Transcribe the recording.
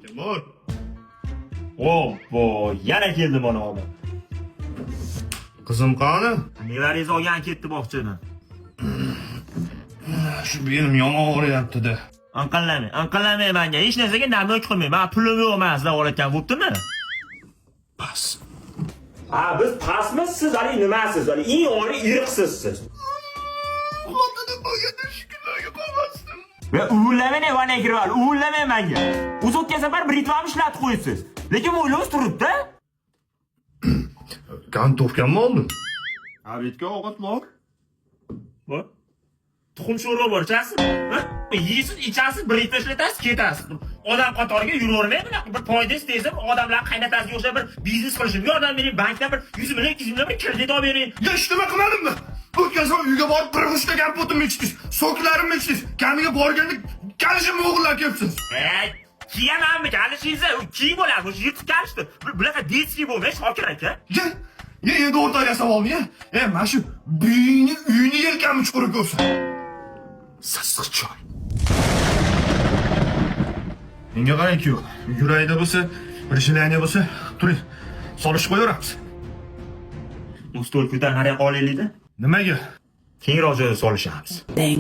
Timur. Oppo, yana keldi mana ona. Qizim qani? Nevaringiz olgan ketdi bog'chadan. Shu belim yomon og'riyapti-da. Anqallamay menga. Hech narsaga namlik qilmay. Men pulim yo'q emas deb olayotgan bo'ptimi? Pas. Ha, biz pasmiz, siz hali nimasiz? Hali eng ori iriqsiz siz. Xudodan bo'lganda shukrlarga qolmasdim. Va uvullama vana kirval, uvullama menga. O'z o'tgan safar bir ritmam ishlatib qo'ysiz. Lekin o'ylovsiz turibdi. Gantovkanmi oldin? Abidga ovqat bor. Bor. Tuxum sho'rva bor, chasiz. Yeysiz, ichasiz, bir ritm ishlatasiz, ketasiz. Odam qatoriga yuravermay, bir foydasi tegsa, odamlar qaynatasiga o'xshab bir biznes qilishim. Yordam bering, bankdan bir 100 million, 200 million bir kredit olib bering. Ya ishlama qilmadimmi? O'tgan safar uyga borib bir g'ishta gap o'tib ichdiz. So'klarimni ichdiz. Kamiga borganda kalishim o'g'irlab kelibsiz. Kiyamanmi, kalishingiz kiy bo'ladi, o'sha yirtib kalishdi. Bunaqa detskiy bo'lmay, Shokir aka. Ya endi o'rtaga savolni ya. Mana shu uyini yelkamni chuqur ko'rsa. Sassiq choy. Menga qarang-ku, yuragida bo'lsa, bir shilaniya bo'lsa, turing. Solishib qo'yaveramiz. Ustol ko'tarib qaray qolaylik-da. Nimaga? Kengroq joyga solishamiz.